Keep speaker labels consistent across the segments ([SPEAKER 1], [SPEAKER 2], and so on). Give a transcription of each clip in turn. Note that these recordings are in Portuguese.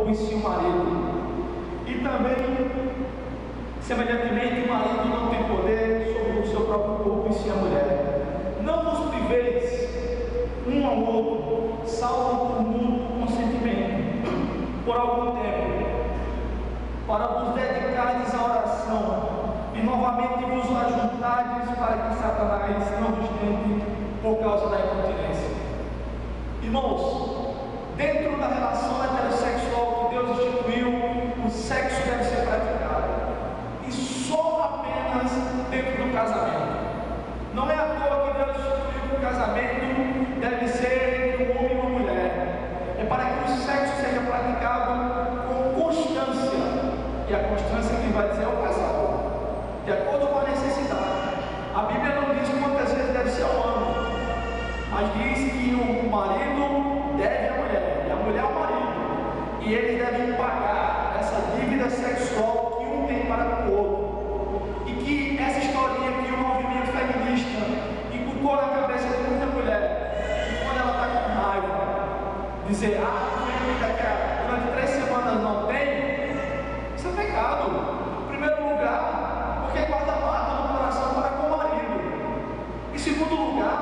[SPEAKER 1] corpo e sim o marido. E também, semelhantemente, o marido não tem poder sobre o seu próprio corpo e sim a mulher. Não vos priveis um ao outro, salvo por mútuo consentimento, por algum tempo, para vos dedicardes à oração, e novamente vos ajuntardes para que Satanás não vos tente por causa da incontinência. Irmãos, dentro da relação heterossexual que Deus instituiu, o sexo deve ser praticado, e só apenas dentro do casamento. Não é à toa que Deus instituiu que o casamento deve ser entre um homem e uma mulher. É para que o sexo seja praticado com constância, e a constância que vai dizer é o casal, de acordo com a necessidade. A Bíblia não diz quantas vezes deve ser ao ano, mas diz que o marido deve à mulher, e a mulher ao marido, e eles devem pagar essa dívida sexual que um tem para com o outro. E que essa historinha que o movimento feminista inculcou na cabeça de muita mulher, que quando ela está com raiva, dizer, durante 3 semanas não tem, isso é pecado. Em primeiro lugar, porque guarda mágoa no coração para com o marido. Em segundo lugar,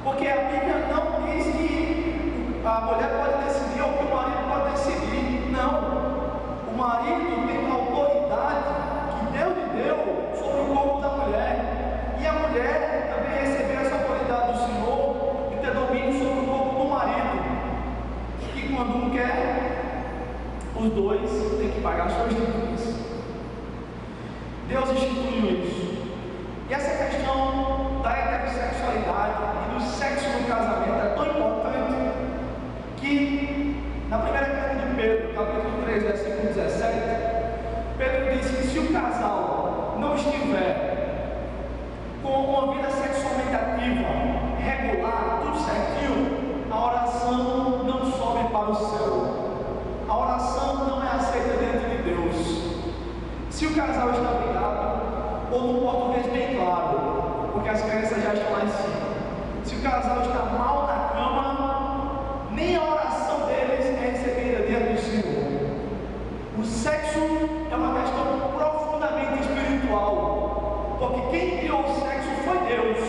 [SPEAKER 1] porque a Bíblia não diz que a mulher pode decidir ou que o marido pode decidir. Não. O marido tem a autoridade que Deus lhe deu sobre o corpo da mulher. E a mulher também recebeu essa autoridade do Senhor de ter domínio sobre o corpo do marido. E quando um quer, os dois têm que pagar suas dívidas. Deus instituiu isso. E essa questão da heterossexualidade e do sexo no casamento é tão importante que, na primeira carta de Pedro, capítulo 3, versículo 17, Pedro diz que se o casal não estiver com uma vida sexualmente ativa, regular, tudo certinho, a oração não sobe para o céu. A oração não é aceita diante de Deus. Se o casal está brigado, ou no português bem claro, porque as crianças já estão lá em cima, se o casal está mal na cama, nem a oração deles é recebida diante do Senhor. O sexo é uma questão profundamente espiritual, porque quem criou o sexo foi Deus,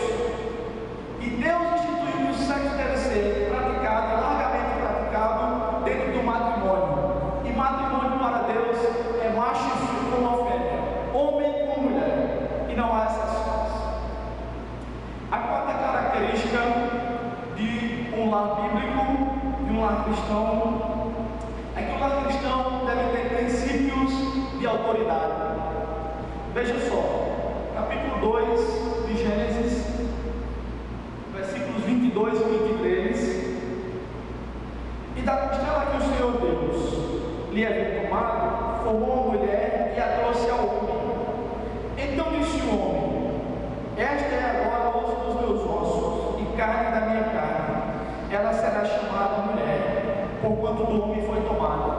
[SPEAKER 1] e Deus instituiu que o sexo deve ser praticado, largamente praticado, dentro do matrimônio. E matrimônio para Deus é macho com uma fêmea, homem com mulher, e não há exceções. A quarta característica de um lar bíblico, de um lar cristão, é que o lar cristão deve ter princípios de autoridade. Veja só, capítulo 2 de Gênesis, versículos 22 e 23. E da costela que o Senhor Deus lhe havia tomado, formou uma mulher e a trouxe ao homem. Então disse o homem: esta é agora osso dos meus ossos e carne da minha carne. Ela será chamada mulher, porquanto do homem foi tomada.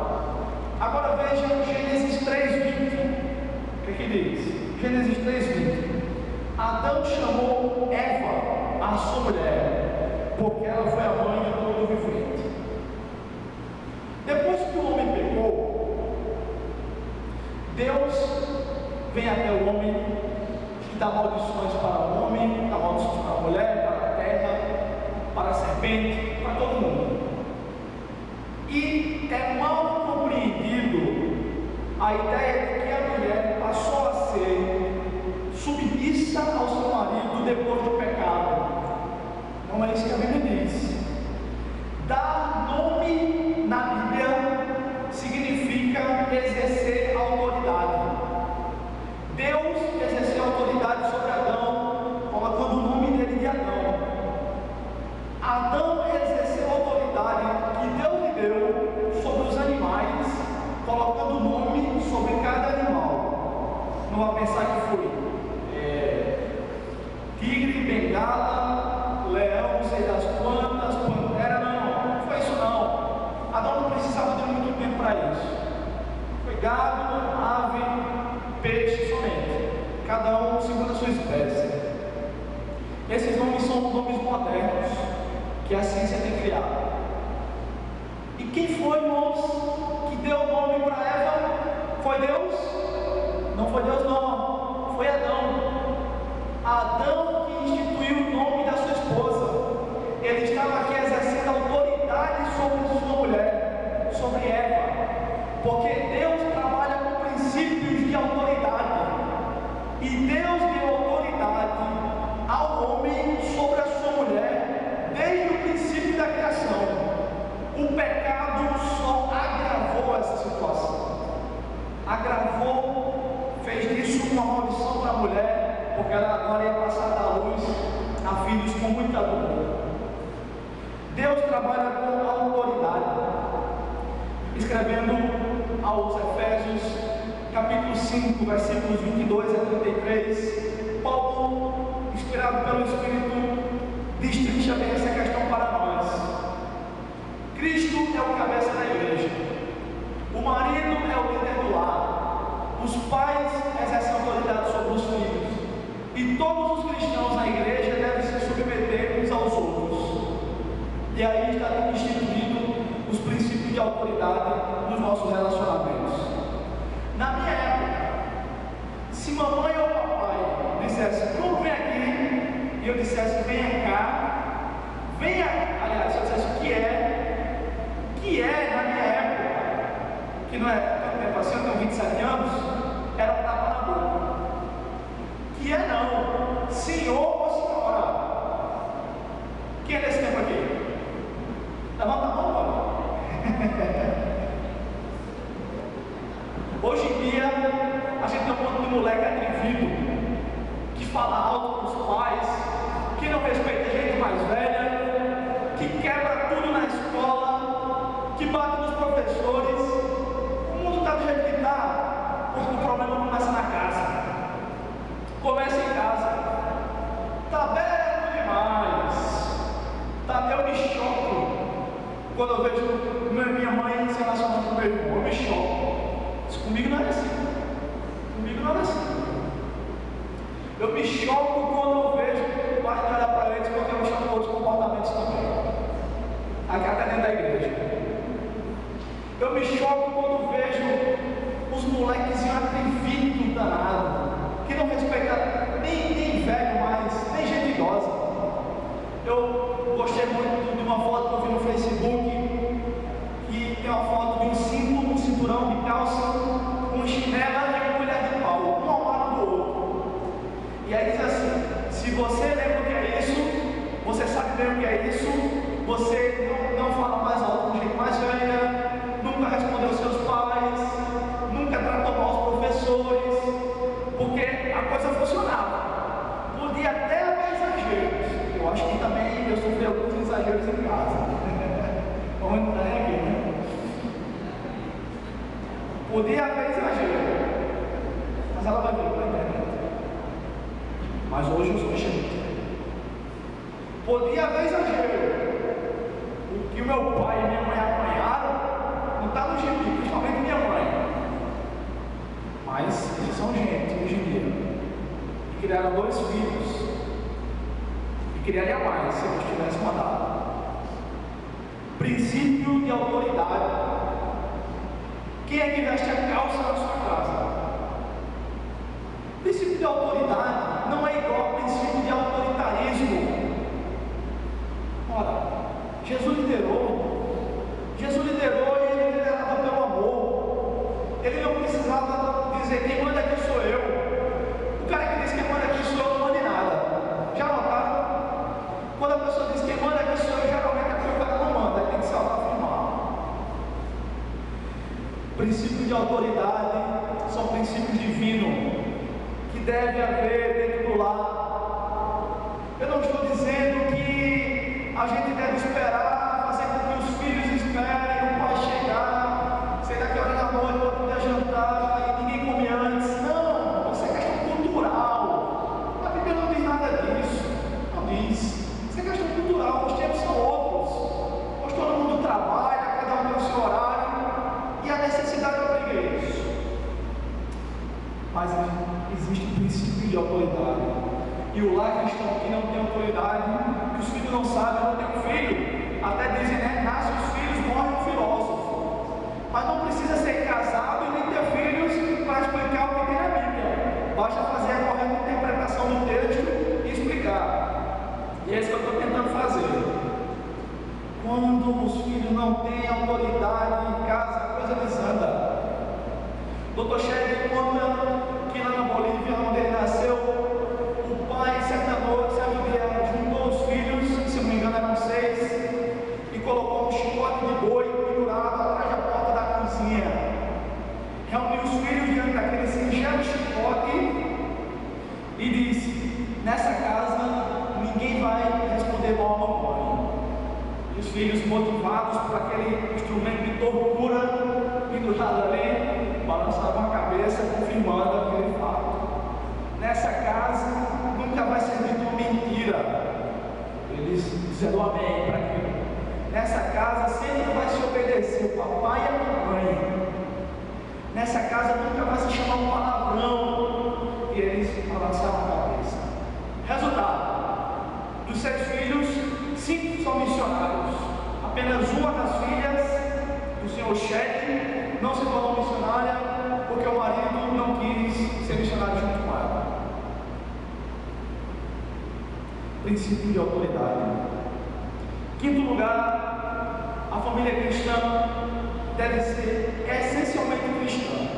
[SPEAKER 1] Agora veja Gênesis 3:20. O que diz? Gênesis 3:20. Adão chamou Eva, a sua mulher, porque ela foi a mãe de todo vivente. Depois que o homem pecou, Deus vem até o homem e dá maldições para o homem, dá maldições para a mulher, para a terra, para a serpente, para todo mundo. E é mal compreendido a ideia de que a mulher passou a ser submissa ao seu marido depois do pecado. Não é isso que a Bíblia diz. Dar nome na Bíblia significa exercer autoridade. Deus exerceu autoridade sobre Adão, colocando o nome dele de Adão. Adão exerceu autoridade que Deus lhe deu sobre os animais, colocando o nome sobre cada animal. Não vai pensar que foi tigre, bengala, leão, não sei das quantas, pantera, não foi isso não. Adão não precisava de muito tempo para isso. Foi gado, ave, peixe somente, cada um segundo a sua espécie. Esses nomes são nomes modernos que a ciência tem criado. E quem foi, irmãos, foi Deus? Não foi Deus, não. Foi Adão. Adão que instituiu o nome da sua esposa. Ele estava aqui exercendo autoridade sobre sua mulher, sobre Eva. Porque Deus trabalha com princípios de autoridade. E Deus deu autoridade ao homem sobre a sua mulher desde o princípio da criação. O pecado só agravou essa situação. Agravou, fez disso uma maldição para a mulher, porque ela agora ia passar a dar luz a filhos com muita dor. Deus trabalha com autoridade. Escrevendo aos Efésios, capítulo 5, versículos 22 a 33, Paulo, inspirado pelo Espírito, destrincha bem essa questão para nós. Cristo é o cabeça da igreja, o marido é o líder do lar, os pais exercem autoridade sobre os filhos, e todos os cristãos na igreja devem se submeter uns aos outros. E aí está instituído os princípios de autoridade nos nossos relacionamentos. Na minha época, se mamãe ou papai dissesse, Bruno, vem aqui, e eu dissesse, venha cá, venha, aliás, se eu dissesse o que é na minha época, que não é tanto tempo assim, eu tenho 27 anos, era um tapa na boca. Que é não, senhor ou senhora? Quem é desse tempo aqui? Levanta a mão, mano. Hoje em dia, a gente tem um monte de moleque atrevido, que fala alto com os pais, que não respeita gente mais velha, que quebra tudo na escola, que bate nos professores. O mundo está do jeito que está, porque o problema começa na casa. Começa em casa. Está aberto demais. Eu me choco quando eu vejo minha mãe se relacionando com meu irmão. Eu me choco. Isso comigo não é assim. Comigo não é assim. Eu me choco quando eu vejo o pai olhar para eles, porque eu me choco com outros comportamentos também. Até dentro da igreja. Eu me choco quando vejo os moleques atrevidos danado, que não respeitam nem velho mais, nem gente idosa. Eu gostei muito de uma foto que eu vi no Facebook, que tem uma foto de um símbolo, um cinturão de calça, com chinela e uma colher de pau, um ao lado do outro. E aí diz assim, se você lembra o que é isso, você sabe bem o que é isso, você não fala mais alto com gente mais velha, nunca respondeu aos seus pais, nunca tratou mal os professores, porque a coisa funcionava. Podia até haver exageros. Eu acho que também eu sofri alguns exageros em casa. Onde não é aqui, né? Podia haver exagero, mas ela vai vir para a internet. Mas hoje eu sou gente. Podia haver exagero. O que o meu pai e minha mãe apanharam não está no gibi, principalmente minha mãe. Mas eles são gente hoje em dia. E criaram 2 filhos. E criaria mais se eu tivesse mandado. Princípio de autoridade. Quem é que veste a calça na sua casa? Princípio de autoridade não é igual ao princípio de autoritarismo. Ora, Jesus liderou e ele liderava pelo amor. Ele não precisava dizer quem manda aqui sou eu. O cara que diz quem manda aqui sou eu não manda em nada. Já notaram? Quando a pessoa diz quem manda aqui sou eu, geralmente o cara não manda, ele tem que se autoafirmar. Princípios de autoridade são princípios divinos que deve haver dentro do lar. Eu não estou dizendo que a gente deve esperar, fazer com que os filhos esperem o pai chegar, sei daqui a hora da noite para poder jantar e ninguém come antes. Não, isso é questão cultural. A Bíblia não diz nada disso. Não diz. Isso é questão cultural, os tempos são outros. Hoje todo mundo trabalha, cada um tem o seu horário e a necessidade obriga isso. Mas existe um princípio de autoridade. E o lar cristão que não tem autoridade, que os filhos não sabem, não tem um filho. Até dizem, né? Nasce os filhos, morre o filósofo. Mas não precisa ser casado e nem ter filhos Quando os filhos não têm autoridade em casa, a coisa desanda. Dr. Shelley conta que lá na Bolívia, onde ele nasceu, o pai, certa dia, juntou os filhos, se não me engano eram 6, e colocou um chicote de boi pendurado atrás da porta da cozinha. Reuniu os filhos diante daquele singelo chicote e disse: nessa casa ninguém vai responder mal à mamãe. E os filhos, motivados por aquele instrumento de tortura pendurado ali, balançavam a cabeça, confirmando aquele fato. Nessa casa nunca vai ser dita uma mentira. Eles dizendo amém para aquilo. Nessa casa sempre vai se obedecer o papai e a mamãe. Nessa casa nunca vai se chamar um palavrão. E eles balançaram a cabeça. Resultado: dos 6 filhos, 5 são missionários. Apenas uma das filhas do senhor Shelley não se tornou missionária porque o marido não quis ser missionário junto com ela. Princípio de autoridade. Quinto lugar, a família cristã deve ser essencialmente cristã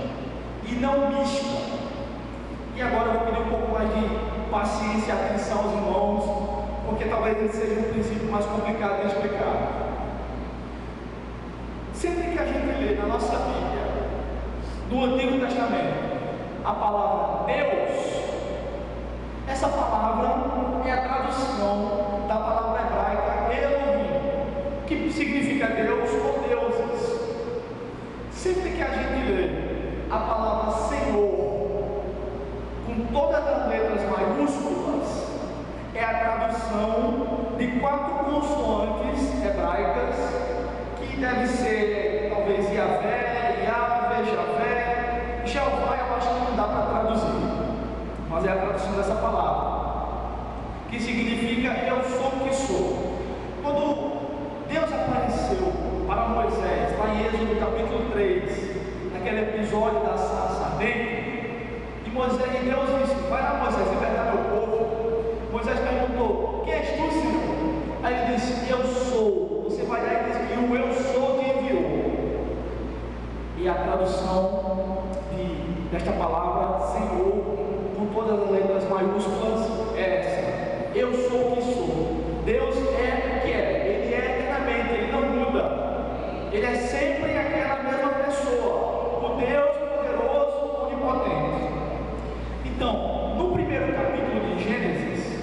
[SPEAKER 1] e não mista. E agora eu vou pedir um pouco mais de paciência e atenção aos irmãos, porque talvez esse seja um princípio mais complicado de explicar. Sempre que a gente lê na nossa Bíblia, no Antigo Testamento, a palavra Deus, essa palavra é a tradução da palavra hebraica Elohim, que significa Deus ou deuses. Sempre que a gente lê a palavra Senhor, com todas as letras maiúsculas, é a tradução de 4 consoantes hebraicas, que deve ser talvez Yahvé, Yahvé, Javé. Jeová eu acho que não dá para traduzir, mas é a tradução dessa palavra, que significa eu sou o que sou. Quando Deus apareceu para Moisés, lá em Êxodo capítulo 3, naquele episódio da sarça ardente, e Deus disse: vai lá, Moisés, libertar meu povo. Moisés perguntou: quem és tu, Senhor? Aí ele disse: eu sou. Você vai lá e diz que o eu sou te enviou. E a tradução desta palavra Senhor, com todas as letras maiúsculas, é essa: eu sou o que sou. Deus é o que é, Ele é eternamente, Ele não muda, Ele é sempre aquela mesma pessoa, o Deus poderoso, onipotente. Então, no primeiro capítulo de Gênesis,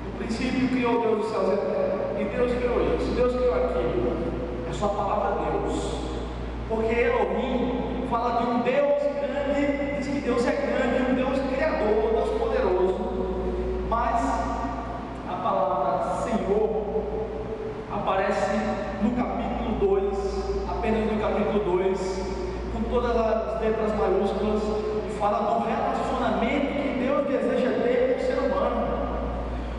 [SPEAKER 1] no princípio criou Deus os céus eternos, e Deus criou isso, Deus criou aquilo, é só a palavra Deus, porque Elohim fala de um Deus grande, diz que Deus é grande, um Deus criador, um Deus poderoso, mas a palavra Senhor aparece no capítulo 2, apenas no capítulo 2, com todas as letras maiúsculas, e fala do relacionamento que Deus deseja ter com o ser humano.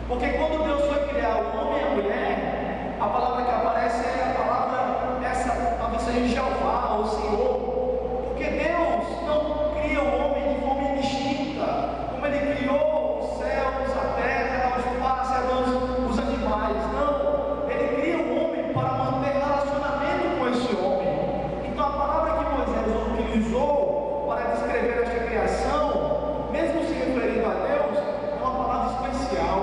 [SPEAKER 1] Porque quando Deus foi criar o homem e a mulher, a palavra que aparece é a palavra, essa talvez seja Jeová ou Senhor, porque Deus não cria o homem de forma indistinta, como Ele criou os céus, a terra, os pássaros, os animais. Não, Ele cria o homem para manter relacionamento com esse homem. Então a palavra que Moisés utilizou para descrever esta criação, mesmo se referindo a Deus, é uma palavra especial,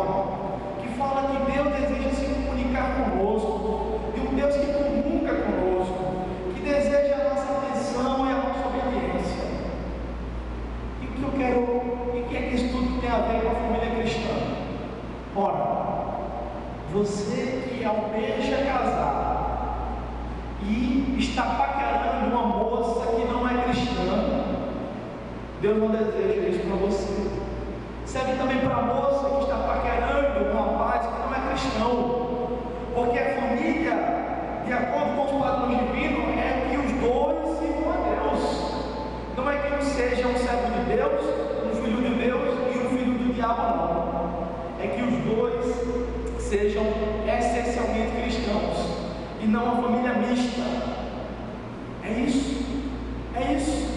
[SPEAKER 1] que fala que Deus deseja se comunicar conosco, de um Deus que comunica conosco, que deseja a nossa atenção e a nossa obediência. E o que eu quero, e o que é que isso tudo tem a ver com a família cristã? Ora, você que almeja casar e está paquerando uma moça que não é cristã, Deus não deseja isso para você. Serve também para a moça que está paquerando um rapaz que não é cristão, porque a família, de acordo com os padrões divinos, é que os dois sirvam a Deus. Não é que um seja um servo de Deus, um filho de Deus e um filho do diabo, não. É que os dois sejam essencialmente cristãos e não uma família mista. É isso. É isso.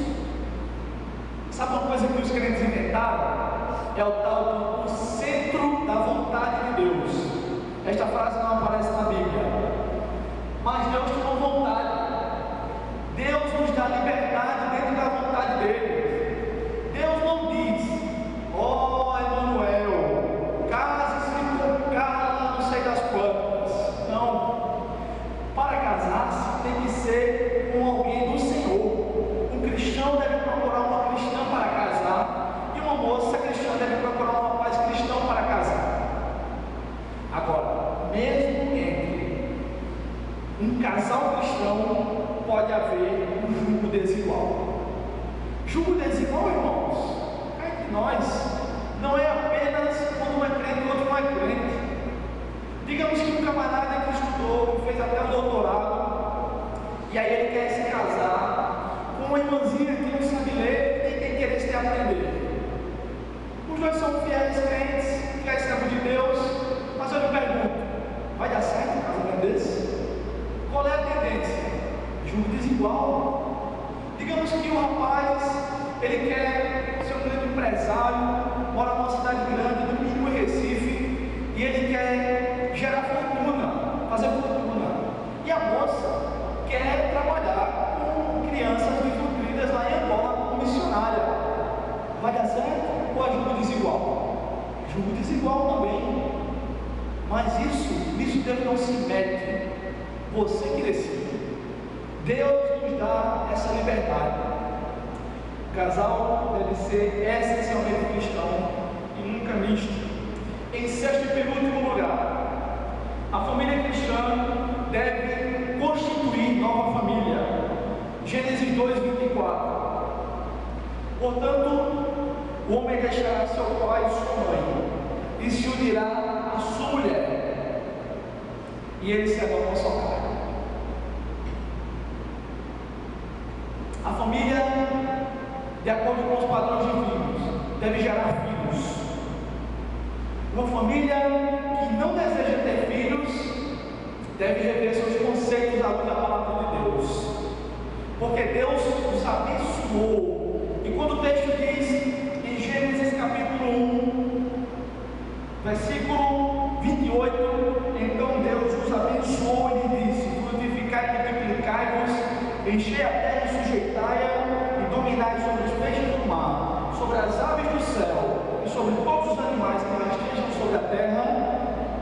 [SPEAKER 1] Sabe uma coisa que os crentes inventaram? É o tal do centro da vontade de Deus. Esta frase não aparece na Bíblia. ser com alguém do Senhor. Um cristão deve procurar uma cristã para casar, e uma moça cristã deve procurar um rapaz cristão para casar. Agora, mesmo entre um casal cristão, pode haver um julgo desigual. Julgo desigual, irmãos, entre nós, não é apenas quando um é crente e o outro não é crente. Digamos que um camarada que estudou, que fez até o doutorado, e aí ele quer se casar com uma irmãzinha que não sabe ler e nem tem interesse em aprender. Os dois são fiéis crentes, fiéis servos de Deus, mas eu lhe pergunto, vai dar certo um casamento desse? Qual é a tendência? Julgo desigual. Digamos que o rapaz, ele quer ser um grande empresário, mora numa cidade grande, no mínimo em Recife, e ele quer gerar fortuna, fazer fortuna. E a moça quer trabalhar com crianças desnutridas lá em Angola como missionária. Vai dar certo ou é julgo desigual? Julgo desigual também. Mas nisso Deus não se mete. Você que decide. Deus nos dá essa liberdade. O casal deve ser essencialmente cristão e nunca misto. Em sexto e penúltimo lugar, a família cristã deve constituir nova família. Gênesis 2:24. Portanto, o homem deixará seu pai e sua mãe e se unirá à sua mulher, e eles serão uma só carne. A família, de acordo com os padrões divinos, deve gerar filhos. Uma família que não deseja ter filhos deve rever seus conceitos à luz da palavra de Deus, porque Deus os abençoou. E quando o texto diz em Gênesis capítulo 1, versículo 28, então Deus os abençoou e lhe disse: frutificai e multiplicai-vos, enchei a terra e sujeitai-a, e dominai sobre os peixes do mar, sobre as aves do céu e sobre todos os animais que rastejam sobre a terra.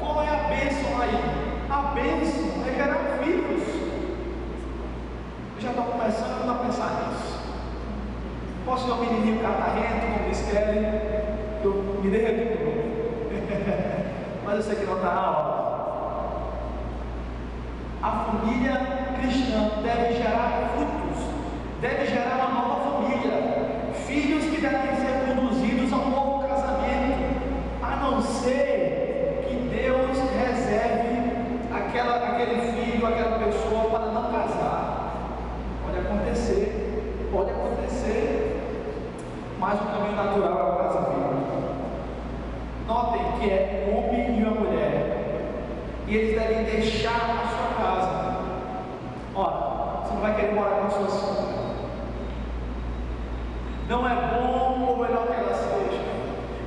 [SPEAKER 1] Qual é a bênção aí? A bênção é gerar filhos. Eu já estou começando a pensar nisso. Posso ver um menininho catarrento, como eles querem, eu me derreto de novo. Mas eu sei que não está na hora. A família cristã deve gerar frutos, deve gerar uma nova família, filhos que devem ser conduzidos a um novo casamento, a não ser que Deus reserve aquele filho, aquela pessoa para não casar. Pode acontecer, mas o caminho natural é o casamento. Notem que é um homem e uma mulher, e eles devem deixar a sua casa. Ora, você não vai querer morar com a sua sogra. Não é bom ou melhor que ela seja,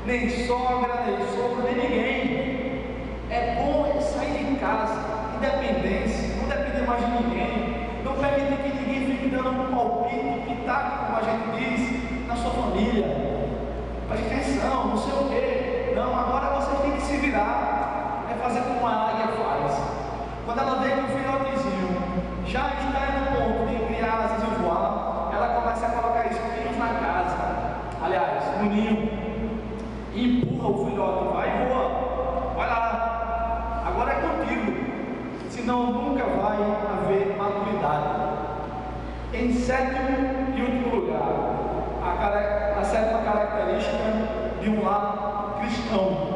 [SPEAKER 1] nem sogra, nem sogro, nem ninguém. É bom sair de casa, independência, não depender mais de ninguém. Não permitir que ninguém fique dando um palpite, pitaco, como a gente diz, na sua família. Preste atenção, não sei o quê. Não, agora vocês têm que se virar. É fazer como a águia faz. Quando ela vê que o filhotezinho já está no ponto de criar asas e voar, ela começa a colocar espinhos na casa, aliás, no ninho, e empurra o filhote, vai e voa, vai lá, agora é contigo, senão nunca vai haver maturidade. Em sétimo e último lugar, a sétima característica de um lar cristão.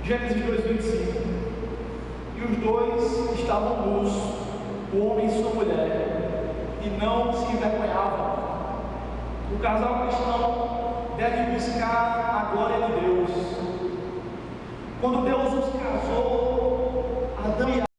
[SPEAKER 1] Gênesis 2:25. E os dois estavam nus, o homem e sua mulher, e não se envergonhavam. O casal cristão deve buscar a glória de Deus. Quando Deus os casou, Adão e